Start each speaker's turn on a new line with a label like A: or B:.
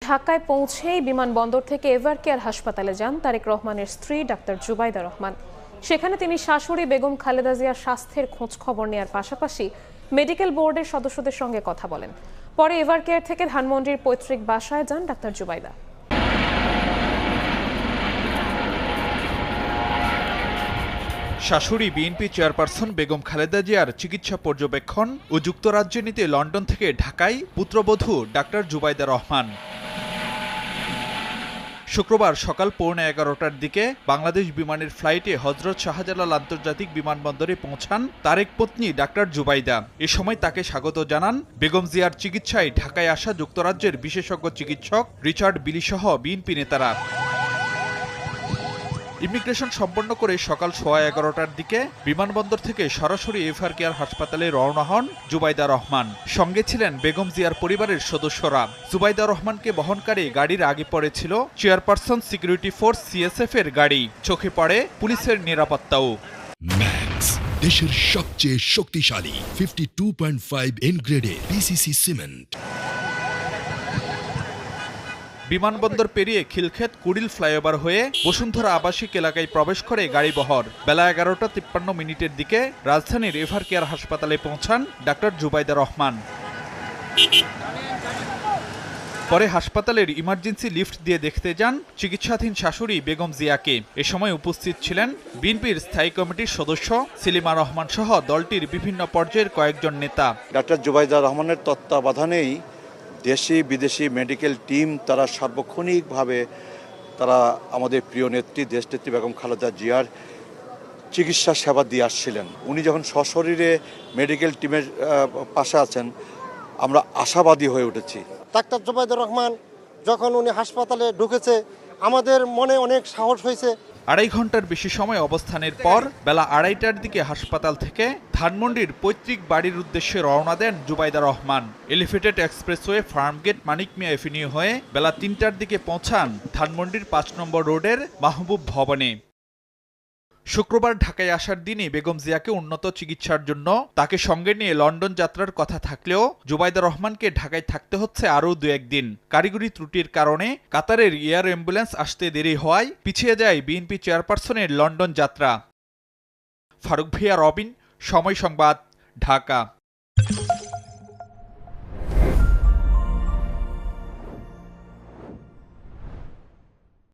A: ঢাকায় পৌঁছেই বিমানবন্দর থেকে এভারকেয়ার হাসপাতালে যান তারেক রহমানের স্ত্রী ডাক্তার জুবাইদা রহমান। সেখানে তিনি শাশুড়ি বেগম খালেদা জিয়ার স্বাস্থ্যের খোঁজ খবর নেওয়ার পাশাপাশি মেডিকেল বোর্ডের সদস্যদের সঙ্গে কথা বলেন। পরে এভারকেয়ার থেকে ধানমন্ডির পৈতৃক বাসায় যান ডাক্তার জুবাইদা।
B: শাশুড়ি বিএনপি চেয়ারপারসন বেগম খালেদা জিয়ার চিকিৎসা পর্যবেক্ষণ ও যুক্তরাজ্যে নিতে লন্ডন থেকে ঢাকায় পুত্রবধূ ডাক্তার জুবাইদা রহমান। শুক্রবার সকাল 11:15টার দিকে বাংলাদেশ বিমানের ফ্লাইটে হযরত শাহজালাল আন্তর্জাতিক বিমানবন্দরে পৌঁছান তারেক পত্নী ডাক্তার জুবাইদা। এ সময় তাকে স্বাগত জানান বেগম জিয়ার চিকিৎসায় ঢাকায় আসা যুক্তরাজ্যের বিশেষজ্ঞ চিকিৎসক রিচার্ড বিলি সহ বিএনপি নেতারা। ইমিগ্রেশন সম্পন্ন করে সকাল 11:15টার দিকে বিমানবন্দর থেকে সরাসরি এভারকেয়ার হাসপাতালে রওনা হন জুবাইদা রহমান। সঙ্গে ছিলেন বেগম জিয়ার পরিবারের সদস্যরা। জুবাইদা রহমানকে বহনকারী গাড়ির আগে পড়েছিল চেয়ারপারসন সিকিউরিটি ফোর্স সিএসএফ এর গাড়ি। চোখে পড়ে পুলিশের নিরাপত্তাও।
C: ম্যাক্স, দেশের সবচেয়ে শক্তিশালী 52.5 এন গ্রেডের পিসিসি সিমেন্ট।
B: বিমানবন্দর পেরিয়ে খিলক্ষেত কুড়িল ফ্লাইওভার হয়ে বসুন্ধরা আবাসিক এলাকায় প্রবেশ করে গাড়িবহর। বেলা 11:53 দিকে রাজধানীর এভারকেয়ার হাসপাতালে পৌঁছান ডাক্তার জুবাইদা রহমান। পরে হাসপাতালের ইমার্জেন্সি লিফট দিয়ে দেখতে যান চিকিৎসাধীন শাশুড়ি বেগম জিয়াকে। এ সময় উপস্থিত ছিলেন বিএনপির স্থায়ী কমিটির সদস্য সেলিমা রহমান সহ দলটির বিভিন্ন পর্যায়ের কয়েকজন নেতা।
D: ডাক্তার জুবাইদা রহমানের তত্ত্বাবধানেই দেশি বিদেশি মেডিকেল টিম তারা সার্বক্ষণিকভাবে তারা আমাদের প্রিয় নেত্রী দেশনেত্রী বেগম খালেদা জিয়ার চিকিৎসা সেবা দিয়ে আসছিলেন। উনি যখন সশরীরে মেডিকেল টিমের পাশে আছেন, আমরা আশাবাদী হয়ে উঠেছি।
E: ডাক্তার জুবাইদা রহমান যখন উনি হাসপাতালে ঢুকেছে, আমাদের মনে অনেক সাহস হয়েছে।
B: 2.5 ঘন্টার বেশি সময় অবস্থানের পর বেলা 2:30টার দিকে হাসপাতাল থেকে ধানমন্ডির পৈতৃক বাড়ির উদ্দেশ্যে রওনা দেন জুবাইদা রহমান। এলিভেটেড এক্সপ্রেসওয়ে ফার্মগেট মানিক মিয়া এভিনিউ হয়ে বেলা 3টার দিকে পৌঁছান ধানমন্ডির 5 নম্বর রোডের মাহবুব ভবনে। শুক্রবার ঢাকায় আসার দিনই বেগম জিয়াকে উন্নত চিকিৎসার জন্য তাকে সঙ্গে নিয়ে লন্ডন যাত্রার কথা থাকলেও জুবাইদা রহমানকে ঢাকায় থাকতে হচ্ছে আরও 2-1 দিন। কারিগরি ত্রুটির কারণে কাতারের এয়ার অ্যাম্বুলেন্স আসতে দেরি হওয়ায় পিছিয়ে যায় বিএনপি চেয়ারপারসনের লন্ডন যাত্রা। ফারুক ভিয়া, রবিন, সময় সংবাদ, ঢাকা।